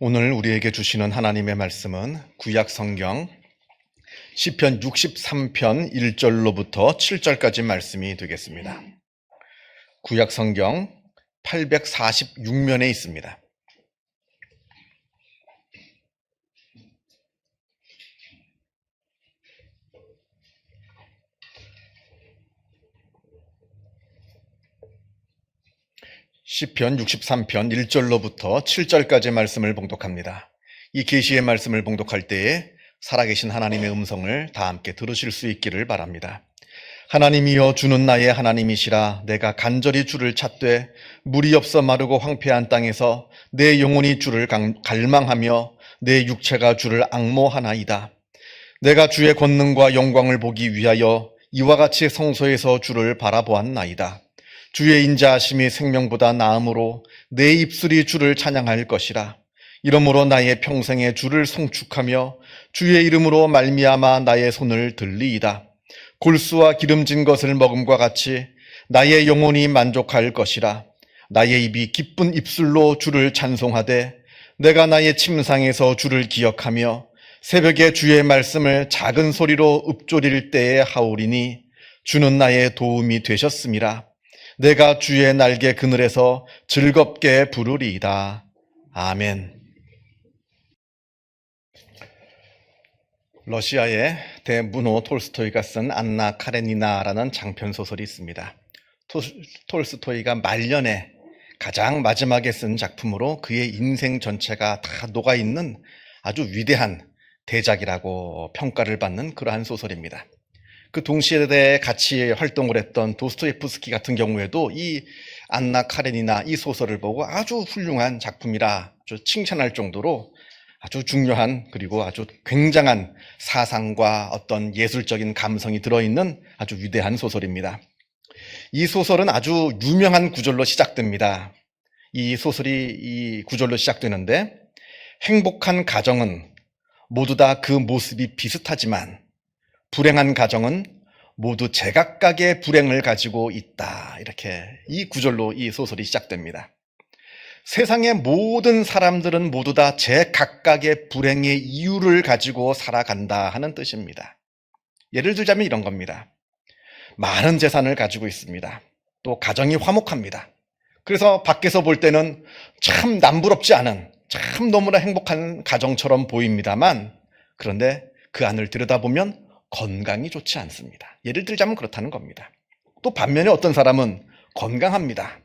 오늘 우리에게 주시는 하나님의 말씀은 구약 성경 시편 63편 1절로부터 7절까지 말씀이 되겠습니다. 구약 성경 846면에 있습니다. 시편 63편 1절로부터 7절까지 말씀을 봉독합니다. 이 계시의 말씀을 봉독할 때에 살아계신 하나님의 음성을 다 함께 들으실 수 있기를 바랍니다. 하나님이여, 주는 나의 하나님이시라. 내가 간절히 주를 찾되 물이 없어 마르고 황폐한 땅에서 내 영혼이 주를 갈망하며 내 육체가 주를 앙모하나이다. 내가 주의 권능과 영광을 보기 위하여 이와 같이 성소에서 주를 바라보았나이다. 주의 인자하심이 생명보다 나음으로 내 입술이 주를 찬양할 것이라. 이러므로 나의 평생에 주를 송축하며 주의 이름으로 말미암아 나의 손을 들리이다. 골수와 기름진 것을 먹음과 같이 나의 영혼이 만족할 것이라. 나의 입이 기쁜 입술로 주를 찬송하되 내가 나의 침상에서 주를 기억하며 새벽에 주의 말씀을 작은 소리로 읊조릴 때에 하오리니 주는 나의 도움이 되셨음이라. 내가 주의 날개 그늘에서 즐겁게 부르리이다. 아멘. 러시아의 대문호 톨스토이가 쓴 안나 카레니나라는 장편 소설이 있습니다. 톨스토이가 말년에 가장 마지막에 쓴 작품으로 그의 인생 전체가 다 녹아있는 아주 위대한 대작이라고 평가를 받는 그러한 소설입니다. 그 동시대에 같이 활동을 했던 도스토옙스키 같은 경우에도 이 안나 카레니나 이 소설을 보고 아주 훌륭한 작품이라 아주 칭찬할 정도로 아주 중요한, 그리고 아주 굉장한 사상과 어떤 예술적인 감성이 들어있는 아주 위대한 소설입니다. 이 소설은 아주 유명한 구절로 시작됩니다. 이 소설이 이 구절로 시작되는데, 행복한 가정은 모두 다 그 모습이 비슷하지만 불행한 가정은 모두 제각각의 불행을 가지고 있다. 이렇게 이 구절로 이 소설이 시작됩니다. 세상의 모든 사람들은 모두 다 제각각의 불행의 이유를 가지고 살아간다 하는 뜻입니다. 예를 들자면 이런 겁니다. 많은 재산을 가지고 있습니다. 또 가정이 화목합니다. 그래서 밖에서 볼 때는 참 남부럽지 않은, 참 너무나 행복한 가정처럼 보입니다만, 그런데 그 안을 들여다보면 건강이 좋지 않습니다. 예를 들자면 그렇다는 겁니다. 또 반면에 어떤 사람은 건강합니다.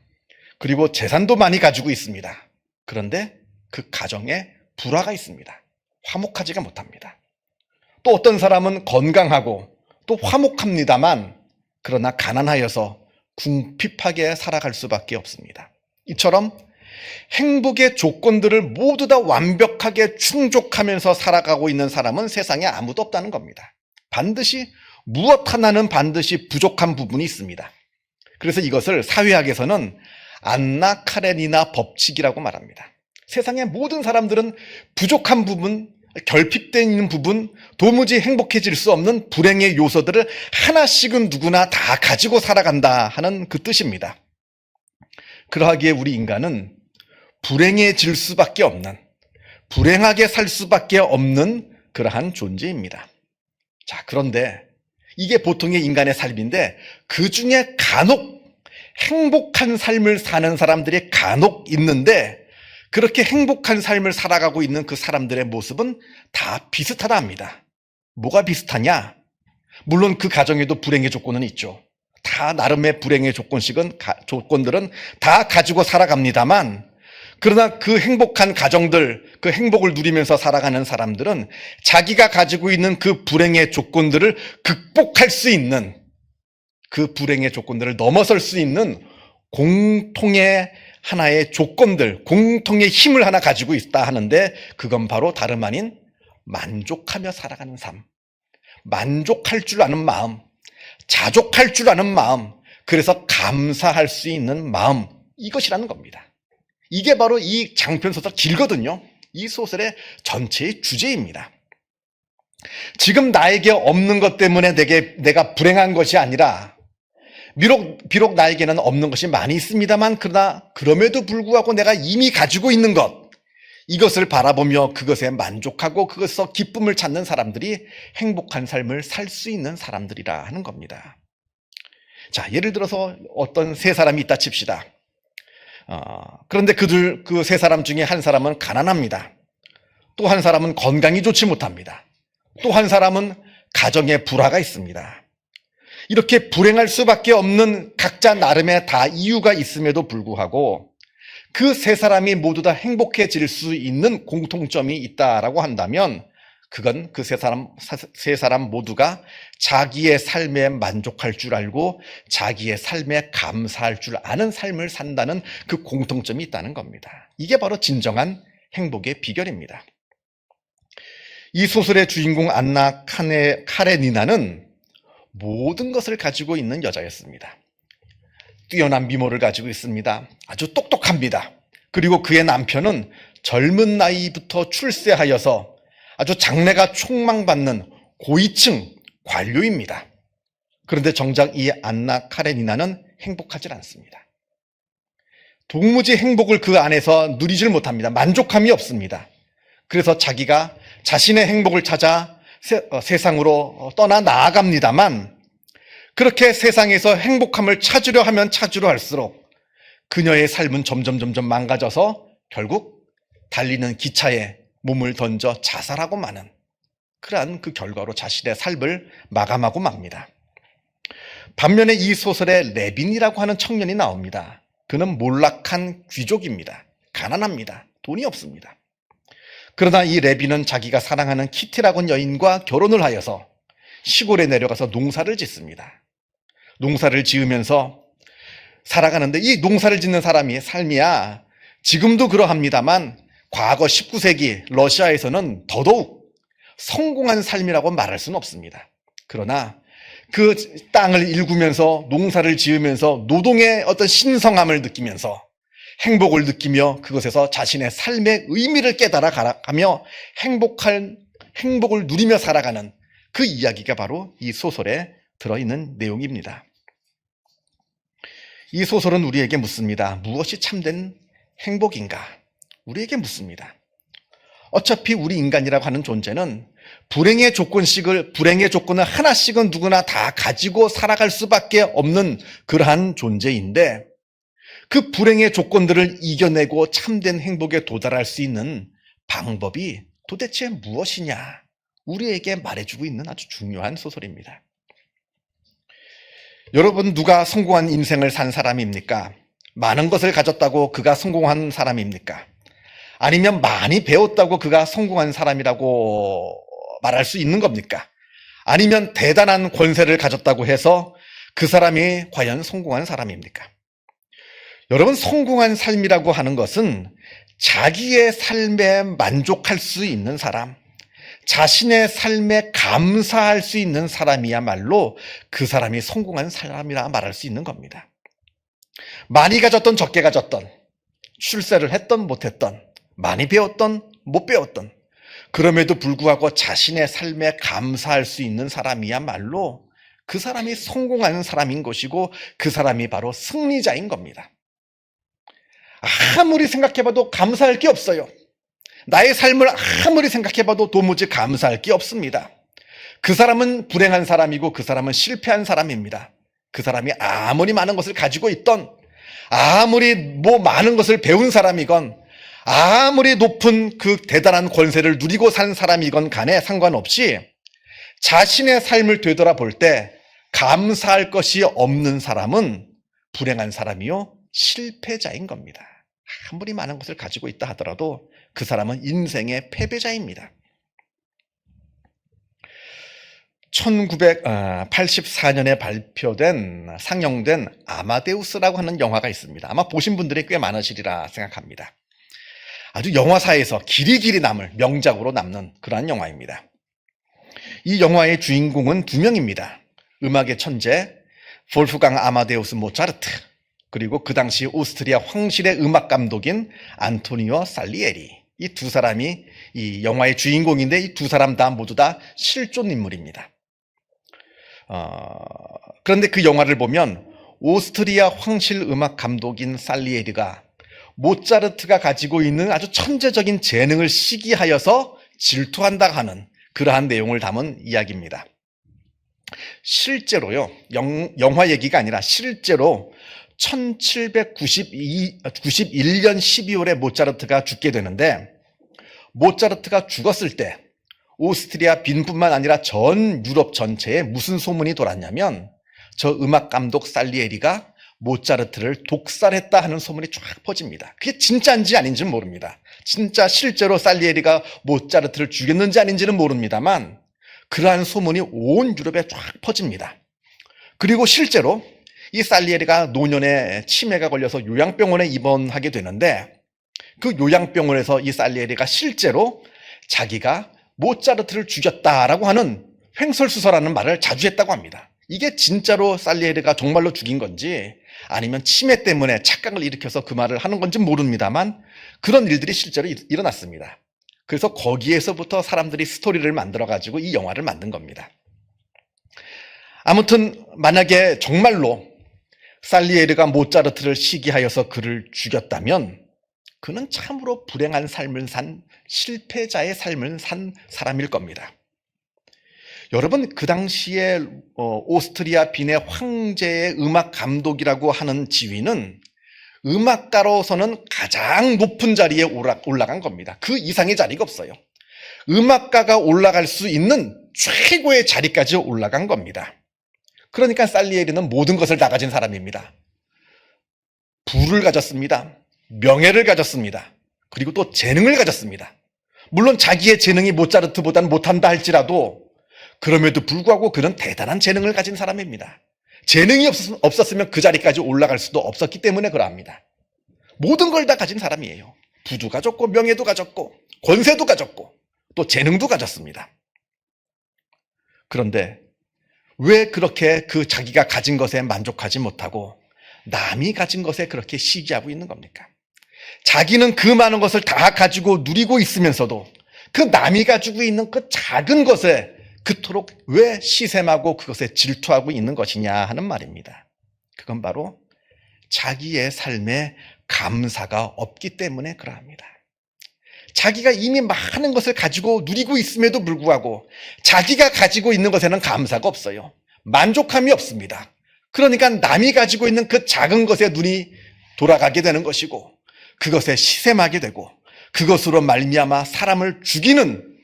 그리고 재산도 많이 가지고 있습니다. 그런데 그 가정에 불화가 있습니다. 화목하지가 못합니다. 또 어떤 사람은 건강하고 또 화목합니다만, 그러나 가난하여서 궁핍하게 살아갈 수밖에 없습니다. 이처럼 행복의 조건들을 모두 다 완벽하게 충족하면서 살아가고 있는 사람은 세상에 아무도 없다는 겁니다. 반드시 무엇 하나는 반드시 부족한 부분이 있습니다. 그래서 이것을 사회학에서는 안나 카레니나 법칙이라고 말합니다. 세상의 모든 사람들은 부족한 부분, 결핍되어 있는 부분, 도무지 행복해질 수 없는 불행의 요소들을 하나씩은 누구나 다 가지고 살아간다 하는 그 뜻입니다. 그러하기에 우리 인간은 불행해질 수밖에 없는, 불행하게 살 수밖에 없는 그러한 존재입니다. 자, 그런데 이게 보통의 인간의 삶인데, 그 중에 간혹 행복한 삶을 사는 사람들이 간혹 있는데, 그렇게 행복한 삶을 살아가고 있는 그 사람들의 모습은 다 비슷하다 합니다. 뭐가 비슷하냐? 물론 그 가정에도 불행의 조건은 있죠. 다 나름의 불행의 조건들은 다 가지고 살아갑니다만, 그러나 그 행복한 가정들, 그 행복을 누리면서 살아가는 사람들은 자기가 가지고 있는 그 불행의 조건들을 극복할 수 있는, 그 불행의 조건들을 넘어설 수 있는 공통의 하나의 조건들, 공통의 힘을 하나 가지고 있다 하는데, 그건 바로 다름 아닌 만족하며 살아가는 삶, 만족할 줄 아는 마음, 자족할 줄 아는 마음, 그래서 감사할 수 있는 마음, 이것이라는 겁니다. 이게 바로 이 장편 소설, 길거든요. 이 소설의 전체의 주제입니다. 지금 나에게 없는 것 때문에 내가 불행한 것이 아니라, 비록 나에게는 없는 것이 많이 있습니다만, 그러나 그럼에도 불구하고 내가 이미 가지고 있는 것, 이것을 바라보며 그것에 만족하고 그것에서 기쁨을 찾는 사람들이 행복한 삶을 살 수 있는 사람들이라 하는 겁니다. 자, 예를 들어서 어떤 세 사람이 있다 칩시다. 그런데 그 세 사람 중에 한 사람은 가난합니다. 또 한 사람은 건강이 좋지 못합니다. 또 한 사람은 가정에 불화가 있습니다. 이렇게 불행할 수밖에 없는 각자 나름의 다 이유가 있음에도 불구하고 그 세 사람이 모두 다 행복해질 수 있는 공통점이 있다라고 한다면 그건 그 세 사람 모두가 자기의 삶에 만족할 줄 알고 자기의 삶에 감사할 줄 아는 삶을 산다는 그 공통점이 있다는 겁니다. 이게 바로 진정한 행복의 비결입니다. 이 소설의 주인공 안나 카레니나는 모든 것을 가지고 있는 여자였습니다. 뛰어난 미모를 가지고 있습니다. 아주 똑똑합니다. 그리고 그의 남편은 젊은 나이부터 출세하여서 아주 장래가 촉망받는 고위층 관료입니다. 그런데 정작 이 안나 카레니나는 행복하지 않습니다. 도무지 행복을 그 안에서 누리질 못합니다. 만족함이 없습니다. 그래서 자기가 자신의 행복을 찾아 세상으로 떠나 나아갑니다만 그렇게 세상에서 행복함을 찾으려 하면 찾으려 할수록 그녀의 삶은 점점 망가져서 결국 달리는 기차에 몸을 던져 자살하고 마는 그러한 그 결과로 자신의 삶을 마감하고 맙니다. 반면에 이 소설에 레빈이라고 하는 청년이 나옵니다. 그는 몰락한 귀족입니다. 가난합니다. 돈이 없습니다. 그러나 이 레빈은 자기가 사랑하는 키티라고 하는 여인과 결혼을 하여서 시골에 내려가서 농사를 짓습니다. 농사를 지으면서 살아가는데 이 농사를 짓는 사람이 삶이야 지금도 그러합니다만 과거 19세기 러시아에서는 더더욱 성공한 삶이라고 말할 수는 없습니다. 그러나 그 땅을 일구면서 농사를 지으면서 노동의 어떤 신성함을 느끼면서 행복을 느끼며 그것에서 자신의 삶의 의미를 깨달아 가며 행복을 누리며 살아가는 그 이야기가 바로 이 소설에 들어있는 내용입니다. 이 소설은 우리에게 묻습니다. 무엇이 참된 행복인가? 우리에게 묻습니다. 어차피 우리 인간이라고 하는 존재는 불행의 조건을 하나씩은 누구나 다 가지고 살아갈 수밖에 없는 그러한 존재인데 그 불행의 조건들을 이겨내고 참된 행복에 도달할 수 있는 방법이 도대체 무엇이냐? 우리에게 말해주고 있는 아주 중요한 소설입니다. 여러분, 누가 성공한 인생을 산 사람입니까? 많은 것을 가졌다고 그가 성공한 사람입니까? 아니면 많이 배웠다고 그가 성공한 사람이라고 말할 수 있는 겁니까? 아니면 대단한 권세를 가졌다고 해서 그 사람이 과연 성공한 사람입니까? 여러분, 성공한 삶이라고 하는 것은 자기의 삶에 만족할 수 있는 사람, 자신의 삶에 감사할 수 있는 사람이야말로 그 사람이 성공한 사람이라 말할 수 있는 겁니다. 많이 가졌던 적게 가졌던, 출세를 했던 못했던, 많이 배웠던 못 배웠던, 그럼에도 불구하고 자신의 삶에 감사할 수 있는 사람이야말로 그 사람이 성공하는 사람인 것이고 그 사람이 바로 승리자인 겁니다. 아무리 생각해봐도 감사할 게 없어요. 나의 삶을 아무리 생각해봐도 도무지 감사할 게 없습니다. 그 사람은 불행한 사람이고 그 사람은 실패한 사람입니다. 그 사람이 아무리 많은 것을 가지고 있던, 아무리 많은 것을 배운 사람이건, 아무리 높은 그 대단한 권세를 누리고 산 사람이건 간에 상관없이 자신의 삶을 되돌아볼 때 감사할 것이 없는 사람은 불행한 사람이요, 실패자인 겁니다. 아무리 많은 것을 가지고 있다 하더라도 그 사람은 인생의 패배자입니다. 1984년에 상영된 아마데우스라고 하는 영화가 있습니다. 아마 보신 분들이 꽤 많으시리라 생각합니다. 아주 영화사에서 길이 남을 명작으로 남는 그러한 영화입니다. 이 영화의 주인공은 두 명입니다. 음악의 천재 볼프강 아마데우스 모차르트, 그리고 그 당시 오스트리아 황실의 음악 감독인 안토니오 살리에리. 이 두 사람이 이 영화의 주인공인데 이 두 사람 다 모두 다 실존 인물입니다. 그런데 그 영화를 보면 오스트리아 황실 음악 감독인 살리에리가 모차르트가 가지고 있는 아주 천재적인 재능을 시기하여서 질투한다 하는 그러한 내용을 담은 이야기입니다. 실제로요, 영화 얘기가 아니라 실제로 1791년 12월에 모차르트가 죽게 되는데, 모차르트가 죽었을 때 오스트리아 빈뿐만 아니라 전 유럽 전체에 무슨 소문이 돌았냐면, 저 음악 감독 살리에리가 모차르트를 독살했다 하는 소문이 쫙 퍼집니다. 그게 진짜인지 아닌지는 모릅니다. 진짜 실제로 살리에리가 모차르트를 죽였는지 아닌지는 모릅니다만 그러한 소문이 온 유럽에 쫙 퍼집니다. 그리고 실제로 이 살리에리가 노년에 치매가 걸려서 요양병원에 입원하게 되는데, 그 요양병원에서 이 살리에리가 실제로 자기가 모차르트를 죽였다라고 하는 횡설수설하는 말을 자주 했다고 합니다. 이게 진짜로 살리에리가 정말로 죽인 건지 아니면 치매 때문에 착각을 일으켜서 그 말을 하는 건지 모릅니다만 그런 일들이 실제로 일어났습니다. 그래서 거기에서부터 사람들이 스토리를 만들어가지고 이 영화를 만든 겁니다. 아무튼 만약에 정말로 살리에리가 모차르트를 시기하여서 그를 죽였다면 그는 참으로 불행한 삶을 산 실패자의 삶을 산 사람일 겁니다. 여러분, 그 당시에 오스트리아 빈의 황제의 음악 감독이라고 하는 지위는 음악가로서는 가장 높은 자리에 올라간 겁니다. 그 이상의 자리가 없어요. 음악가가 올라갈 수 있는 최고의 자리까지 올라간 겁니다. 그러니까 살리에리는 모든 것을 다 가진 사람입니다. 부를 가졌습니다. 명예를 가졌습니다. 그리고 또 재능을 가졌습니다. 물론 자기의 재능이 모차르트보다는 못한다 할지라도 그럼에도 불구하고 그는 대단한 재능을 가진 사람입니다. 재능이 없었으면 그 자리까지 올라갈 수도 없었기 때문에 그러합니다. 모든 걸 다 가진 사람이에요. 부도 가졌고 명예도 가졌고 권세도 가졌고 또 재능도 가졌습니다. 그런데 왜 그렇게 그 자기가 가진 것에 만족하지 못하고 남이 가진 것에 그렇게 시기하고 있는 겁니까? 자기는 그 많은 것을 다 가지고 누리고 있으면서도 그 남이 가지고 있는 그 작은 것에 그토록 왜 시샘하고 그것에 질투하고 있는 것이냐 하는 말입니다. 그건 바로 자기의 삶에 감사가 없기 때문에 그러합니다. 자기가 이미 많은 것을 가지고 누리고 있음에도 불구하고 자기가 가지고 있는 것에는 감사가 없어요. 만족함이 없습니다. 그러니까 남이 가지고 있는 그 작은 것에 눈이 돌아가게 되는 것이고 그것에 시샘하게 되고 그것으로 말미암아 사람을 죽이는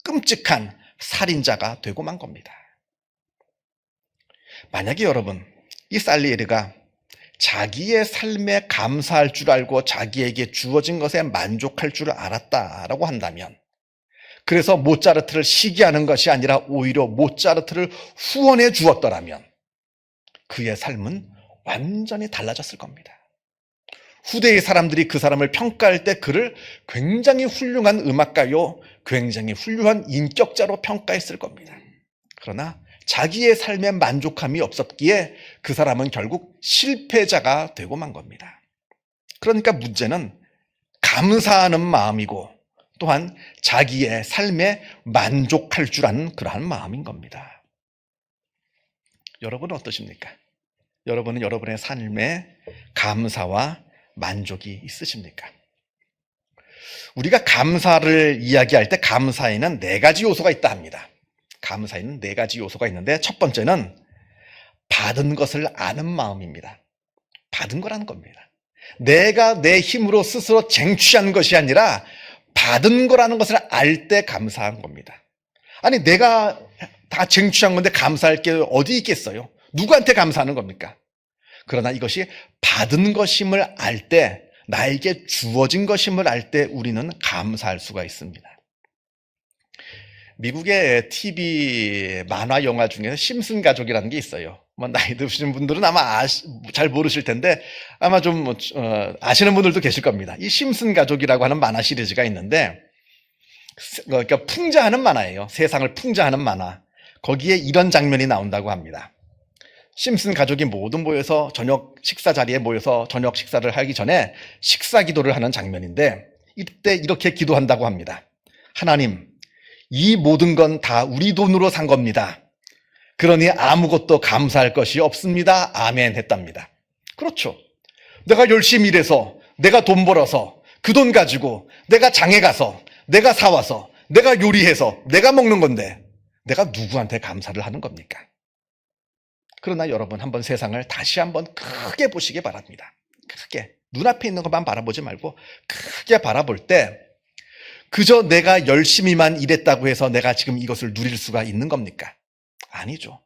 끔찍한 살인자가 되고 만 겁니다. 만약에 여러분, 이 살리에리가 자기의 삶에 감사할 줄 알고 자기에게 주어진 것에 만족할 줄 알았다라고 한다면, 그래서 모차르트를 시기하는 것이 아니라 오히려 모차르트를 후원해 주었더라면 그의 삶은 완전히 달라졌을 겁니다. 후대의 사람들이 그 사람을 평가할 때 그를 굉장히 훌륭한 음악가요, 굉장히 훌륭한 인격자로 평가했을 겁니다. 그러나 자기의 삶에 만족함이 없었기에 그 사람은 결국 실패자가 되고 만 겁니다. 그러니까 문제는 감사하는 마음이고 또한 자기의 삶에 만족할 줄 아는 그러한 마음인 겁니다. 여러분은 어떠십니까? 여러분은 여러분의 삶에 감사와 만족이 있으십니까? 우리가 감사를 이야기할 때 감사에는 4가지 요소가 있다 합니다. 감사에는 4가지 요소가 있는데 첫 번째는 받은 것을 아는 마음입니다. 받은 거라는 겁니다. 내가 내 힘으로 스스로 쟁취한 것이 아니라 받은 거라는 것을 알 때 감사한 겁니다. 아니, 내가 다 쟁취한 건데 감사할 게 어디 있겠어요? 누구한테 감사하는 겁니까? 그러나 이것이 받은 것임을 알 때, 나에게 주어진 것임을 알 때 우리는 감사할 수가 있습니다. 미국의 TV 만화 영화 중에서 심슨 가족이라는 게 있어요. 뭐 나이 드신 분들은 아마 잘 모르실 텐데 아마 좀 아시는 분들도 계실 겁니다. 이 심슨 가족이라고 하는 만화 시리즈가 있는데, 그러니까 풍자하는 만화예요. 세상을 풍자하는 만화. 거기에 이런 장면이 나온다고 합니다. 심슨 가족이 모두 모여서 저녁 식사 자리에 모여서 저녁 식사를 하기 전에 식사 기도를 하는 장면인데, 이때 이렇게 기도한다고 합니다. 하나님, 이 모든 건 다 우리 돈으로 산 겁니다. 그러니 아무것도 감사할 것이 없습니다. 아멘 했답니다. 그렇죠. 내가 열심히 일해서 내가 돈 벌어서 그 돈 가지고 내가 장에 가서 내가 사와서 내가 요리해서 내가 먹는 건데 내가 누구한테 감사를 하는 겁니까? 그러나 여러분 한번 세상을 다시 한번 크게 보시기 바랍니다. 크게. 눈앞에 있는 것만 바라보지 말고 크게 바라볼 때 그저 내가 열심히만 일했다고 해서 내가 지금 이것을 누릴 수가 있는 겁니까? 아니죠.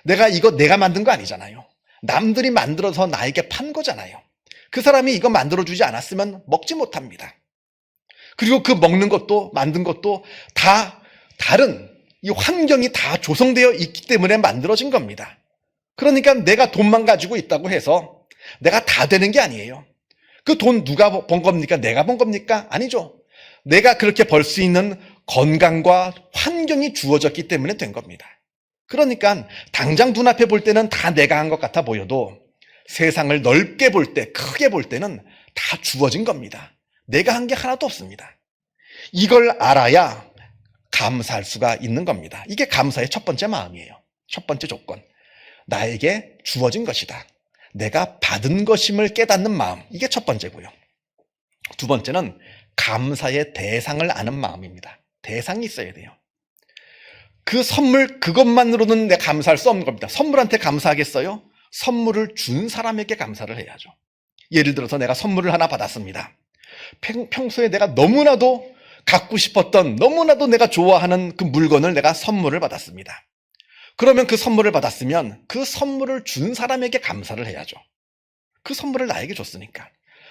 내가 만든 거 아니잖아요. 남들이 만들어서 나에게 판 거잖아요. 그 사람이 이거 만들어주지 않았으면 먹지 못합니다. 그리고 그 먹는 것도 만든 것도 다 다른 이 환경이 다 조성되어 있기 때문에 만들어진 겁니다. 그러니까 내가 돈만 가지고 있다고 해서 내가 다 되는 게 아니에요. 그 돈 누가 번 겁니까? 내가 번 겁니까? 아니죠. 내가 그렇게 벌 수 있는 건강과 환경이 주어졌기 때문에 된 겁니다. 그러니까 당장 눈앞에 볼 때는 다 내가 한 것 같아 보여도 세상을 넓게 볼 때, 크게 볼 때는 다 주어진 겁니다. 내가 한 게 하나도 없습니다. 이걸 알아야 감사할 수가 있는 겁니다. 이게 감사의 첫 번째 마음이에요. 첫 번째 조건. 나에게 주어진 것이다. 내가 받은 것임을 깨닫는 마음. 이게 첫 번째고요. 두 번째는 감사의 대상을 아는 마음입니다. 대상이 있어야 돼요. 그 선물 그것만으로는 내가 감사할 수 없는 겁니다. 선물한테 감사하겠어요? 선물을 준 사람에게 감사를 해야죠. 예를 들어서 내가 선물을 하나 받았습니다. 평소에 내가 너무나도 갖고 싶었던, 너무나도 내가 좋아하는 그 물건을 내가 선물을 받았습니다. 그러면 그 선물을 받았으면 그 선물을 준 사람에게 감사를 해야죠. 그 선물을 나에게 줬으니까.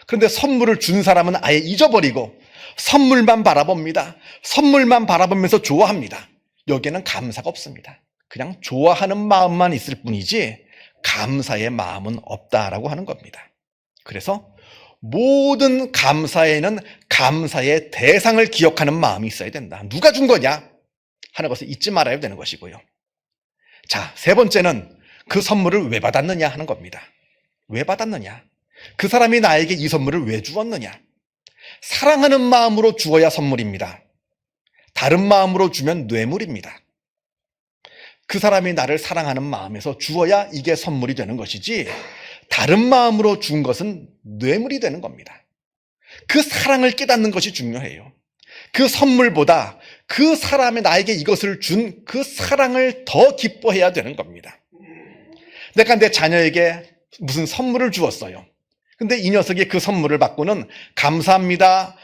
그런데 선물을 준 사람은 아예 잊어버리고 선물만 바라봅니다. 선물만 바라보면서 좋아합니다. 여기에는 감사가 없습니다. 그냥 좋아하는 마음만 있을 뿐이지 감사의 마음은 없다라고 하는 겁니다. 그래서 모든 감사에는 감사의 대상을 기억하는 마음이 있어야 된다. 누가 준 거냐 하는 것을 잊지 말아야 되는 것이고요. 자, 세 번째는 그 선물을 왜 받았느냐 하는 겁니다. 왜 받았느냐? 그 사람이 나에게 이 선물을 왜 주었느냐? 사랑하는 마음으로 주어야 선물입니다. 다른 마음으로 주면 뇌물입니다. 그 사람이 나를 사랑하는 마음에서 주어야 이게 선물이 되는 것이지 다른 마음으로 준 것은 뇌물이 되는 겁니다. 그 사랑을 깨닫는 것이 중요해요. 그 선물보다 그 사람이 나에게 이것을 준 그 사랑을 더 기뻐해야 되는 겁니다. 내가 내 자녀에게 무슨 선물을 주었어요. 근데 이 녀석이 그 선물을 받고는 감사합니다.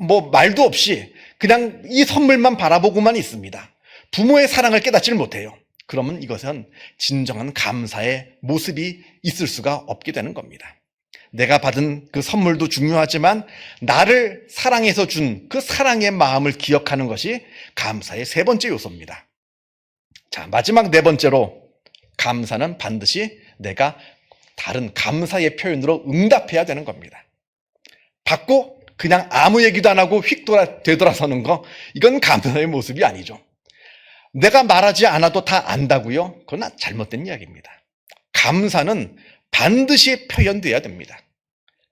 뭐 말도 없이 그냥 이 선물만 바라보고만 있습니다. 부모의 사랑을 깨닫지를 못해요. 그러면 이것은 진정한 감사의 모습이 있을 수가 없게 되는 겁니다. 내가 받은 그 선물도 중요하지만 나를 사랑해서 준 그 사랑의 마음을 기억하는 것이 감사의 세 번째 요소입니다. 자, 마지막 네 번째로 감사는 반드시 내가 다른 감사의 표현으로 응답해야 되는 겁니다. 받고 그냥 아무 얘기도 안 하고 휙 되돌아서는 거, 이건 감사의 모습이 아니죠. 내가 말하지 않아도 다 안다고요? 그건 잘못된 이야기입니다. 감사는 반드시 표현돼야 됩니다.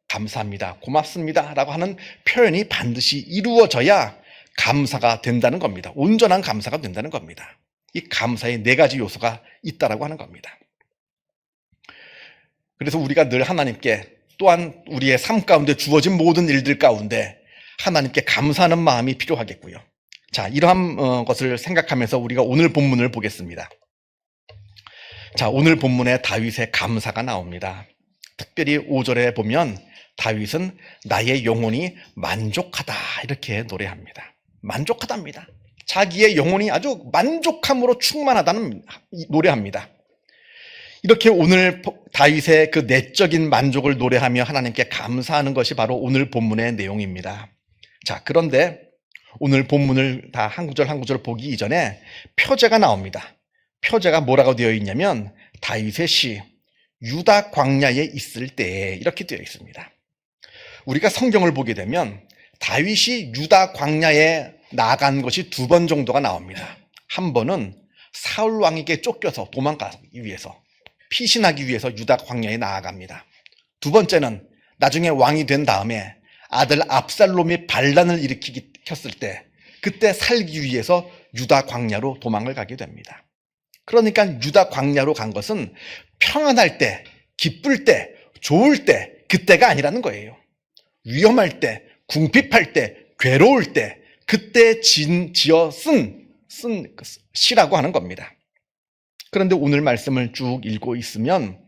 감사합니다, 고맙습니다 라고 하는 표현이 반드시 이루어져야 감사가 된다는 겁니다. 온전한 감사가 된다는 겁니다. 이 감사의 네 가지 요소가 있다라고 하는 겁니다. 그래서 우리가 늘 하나님께 또한 우리의 삶 가운데 주어진 모든 일들 가운데 하나님께 감사하는 마음이 필요하겠고요. 자, 이러한 것을 생각하면서 우리가 오늘 본문을 보겠습니다. 자, 오늘 본문에 다윗의 감사가 나옵니다. 특별히 5절에 보면 다윗은 나의 영혼이 만족하다 이렇게 노래합니다. 만족하답니다. 자기의 영혼이 아주 만족함으로 충만하다는 노래합니다. 이렇게 오늘 다윗의 그 내적인 만족을 노래하며 하나님께 감사하는 것이 바로 오늘 본문의 내용입니다. 자, 그런데 오늘 본문을 다 한 구절 한 구절 보기 이전에 표제가 나옵니다. 표제가 뭐라고 되어 있냐면 다윗의 시 유다 광야에 있을 때 이렇게 되어 있습니다. 우리가 성경을 보게 되면 다윗이 유다 광야에 나간 것이 두 번 정도가 나옵니다. 한 번은 사울 왕에게 쫓겨서 도망가기 위해서 피신하기 위해서 유다 광야에 나아갑니다. 두 번째는 나중에 왕이 된 다음에 아들 압살롬이 반란을 일으켰을 때 그때 살기 위해서 유다 광야로 도망을 가게 됩니다. 그러니까 유다 광야로 간 것은 평안할 때, 기쁠 때, 좋을 때, 그때가 아니라는 거예요. 위험할 때, 궁핍할 때, 괴로울 때, 그때 지어 쓴 시라고 하는 겁니다. 그런데 오늘 말씀을 쭉 읽고 있으면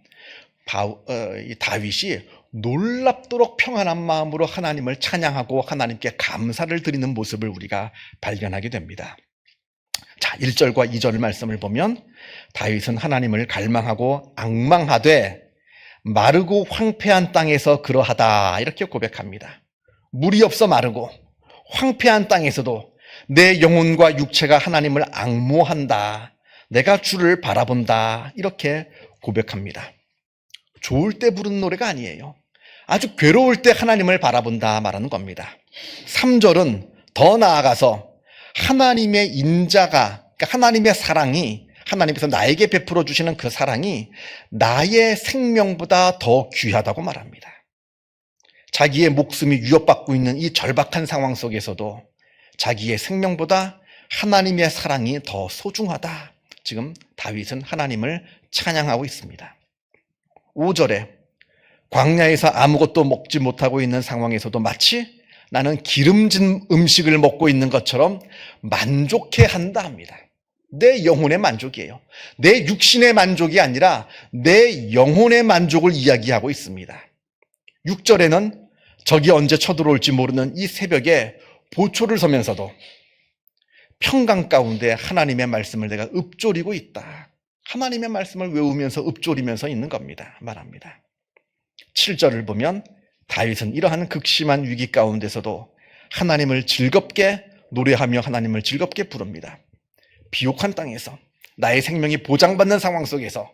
이 다윗이 놀랍도록 평안한 마음으로 하나님을 찬양하고 하나님께 감사를 드리는 모습을 우리가 발견하게 됩니다. 자, 1절과 2절 말씀을 보면 다윗은 하나님을 갈망하고 앙망하되 마르고 황폐한 땅에서 그러하다 이렇게 고백합니다. 물이 없어 마르고 황폐한 땅에서도 내 영혼과 육체가 하나님을 앙모한다. 내가 주를 바라본다. 이렇게 고백합니다. 좋을 때 부르는 노래가 아니에요. 아주 괴로울 때 하나님을 바라본다 말하는 겁니다. 3절은 더 나아가서 하나님의 인자가, 그러니까 하나님의 사랑이, 하나님께서 나에게 베풀어 주시는 그 사랑이 나의 생명보다 더 귀하다고 말합니다. 자기의 목숨이 위협받고 있는 이 절박한 상황 속에서도 자기의 생명보다 하나님의 사랑이 더 소중하다. 지금 다윗은 하나님을 찬양하고 있습니다. 5절에 광야에서 아무것도 먹지 못하고 있는 상황에서도 마치 나는 기름진 음식을 먹고 있는 것처럼 만족해 한다 합니다. 내 영혼의 만족이에요. 내 육신의 만족이 아니라 내 영혼의 만족을 이야기하고 있습니다. 6절에는 적이 언제 쳐들어올지 모르는 이 새벽에 보초를 서면서도 평강 가운데 하나님의 말씀을 내가 읊조리고 있다. 하나님의 말씀을 외우면서 읊조리면서 있는 겁니다. 말합니다. 7절을 보면 다윗은 이러한 극심한 위기 가운데서도 하나님을 즐겁게 노래하며 하나님을 즐겁게 부릅니다. 비옥한 땅에서 나의 생명이 보장받는 상황 속에서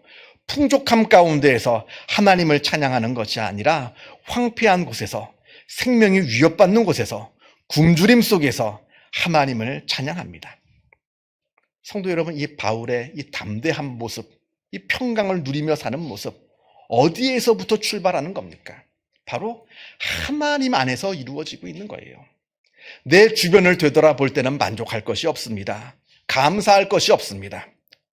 풍족함 가운데에서 하나님을 찬양하는 것이 아니라 황폐한 곳에서 생명이 위협받는 곳에서 굶주림 속에서 하나님을 찬양합니다. 성도 여러분, 이 바울의 이 담대한 모습, 이 평강을 누리며 사는 모습, 어디에서부터 출발하는 겁니까? 바로 하나님 안에서 이루어지고 있는 거예요. 내 주변을 되돌아볼 때는 만족할 것이 없습니다. 감사할 것이 없습니다.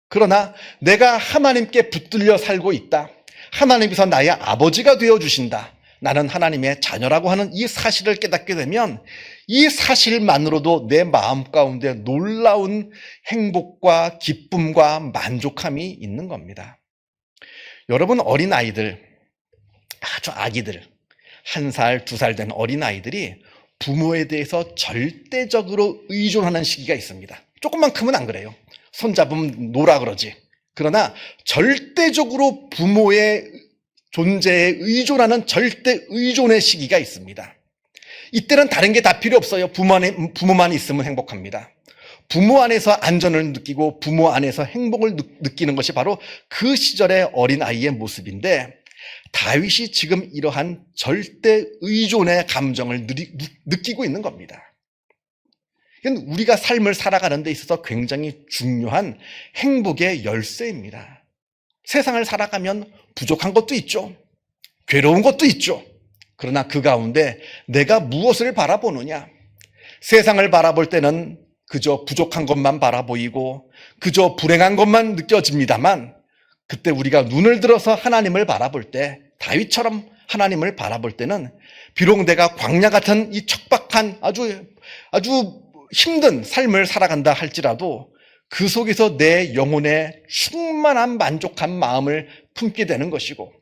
그러나 내가 하나님께 붙들려 살고 있다. 하나님께서 나의 아버지가 되어주신다. 나는 하나님의 자녀라고 하는 이 사실을 깨닫게 되면 이 사실만으로도 내 마음 가운데 놀라운 행복과 기쁨과 만족함이 있는 겁니다. 여러분, 어린아이들, 아주 아기들, 1살, 2살 된 어린아이들이 부모에 대해서 절대적으로 의존하는 시기가 있습니다. 조금만 크면 안 그래요. 손잡으면 놀아 그러지. 그러나 절대적으로 부모의 존재에 의존하는 절대 의존의 시기가 있습니다. 이때는 다른 게 다 필요 없어요. 부모만 있으면 행복합니다. 부모 안에서 안전을 느끼고 부모 안에서 행복을 느끼는 것이 바로 그 시절의 어린아이의 모습인데, 다윗이 지금 이러한 절대 의존의 감정을 느끼고 있는 겁니다. 이건 우리가 삶을 살아가는 데 있어서 굉장히 중요한 행복의 열쇠입니다. 세상을 살아가면 부족한 것도 있죠. 괴로운 것도 있죠. 그러나 그 가운데 내가 무엇을 바라보느냐? 세상을 바라볼 때는 그저 부족한 것만 바라보이고 그저 불행한 것만 느껴집니다만, 그때 우리가 눈을 들어서 하나님을 바라볼 때, 다윗처럼 하나님을 바라볼 때는 비록 내가 광야 같은 이 척박한 아주 힘든 삶을 살아간다 할지라도 그 속에서 내 영혼에 충만한 만족한 마음을 품게 되는 것이고,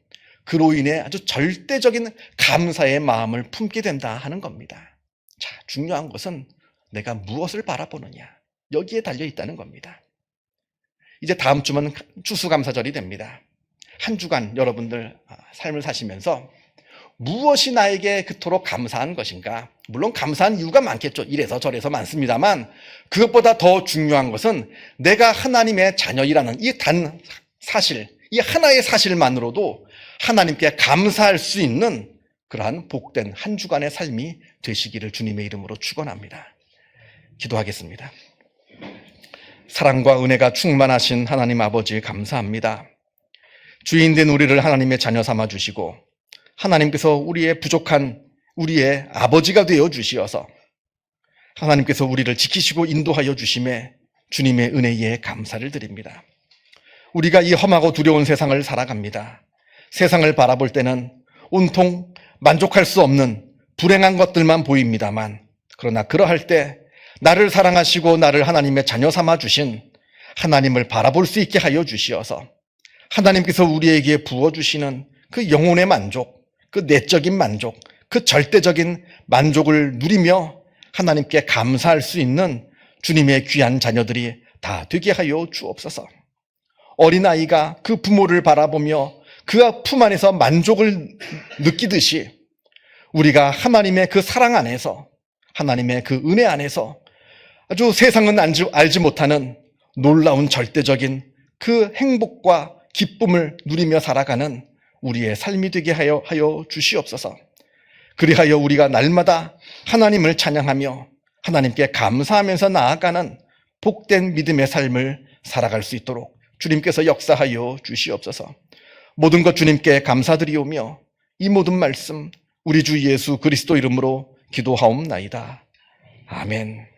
그로 인해 아주 절대적인 감사의 마음을 품게 된다 하는 겁니다. 자, 중요한 것은 내가 무엇을 바라보느냐, 여기에 달려 있다는 겁니다. 이제 다음 주면 추수감사절이 됩니다. 한 주간 여러분들 삶을 사시면서 무엇이 나에게 그토록 감사한 것인가? 물론 감사한 이유가 많겠죠. 이래서 저래서 많습니다만, 그것보다 더 중요한 것은 내가 하나님의 자녀이라는 이 단 사실, 이 하나의 사실만으로도 하나님께 감사할 수 있는 그러한 복된 한 주간의 삶이 되시기를 주님의 이름으로 축원합니다. 기도하겠습니다. 사랑과 은혜가 충만하신 하나님 아버지, 감사합니다. 주인된 우리를 하나님의 자녀 삼아 주시고 하나님께서 우리의 부족한 우리의 아버지가 되어 주시어서 하나님께서 우리를 지키시고 인도하여 주심에 주님의 은혜에 감사를 드립니다. 우리가 이 험하고 두려운 세상을 살아갑니다. 세상을 바라볼 때는 온통 만족할 수 없는 불행한 것들만 보입니다만, 그러나 그러할 때 나를 사랑하시고 나를 하나님의 자녀 삼아 주신 하나님을 바라볼 수 있게 하여 주시어서 하나님께서 우리에게 부어주시는 그 영혼의 만족, 그 내적인 만족, 그 절대적인 만족을 누리며 하나님께 감사할 수 있는 주님의 귀한 자녀들이 다 되게 하여 주옵소서. 어린아이가 그 부모를 바라보며 그 품 안에서 만족을 느끼듯이 우리가 하나님의 그 사랑 안에서, 하나님의 그 은혜 안에서 아주 세상은 알지 못하는 놀라운 절대적인 그 행복과 기쁨을 누리며 살아가는 우리의 삶이 되게 하여 주시옵소서. 그리하여 우리가 날마다 하나님을 찬양하며 하나님께 감사하면서 나아가는 복된 믿음의 삶을 살아갈 수 있도록 주님께서 역사하여 주시옵소서. 모든 것 주님께 감사드리오며 이 모든 말씀 우리 주 예수 그리스도 이름으로 기도하옵나이다. 아멘.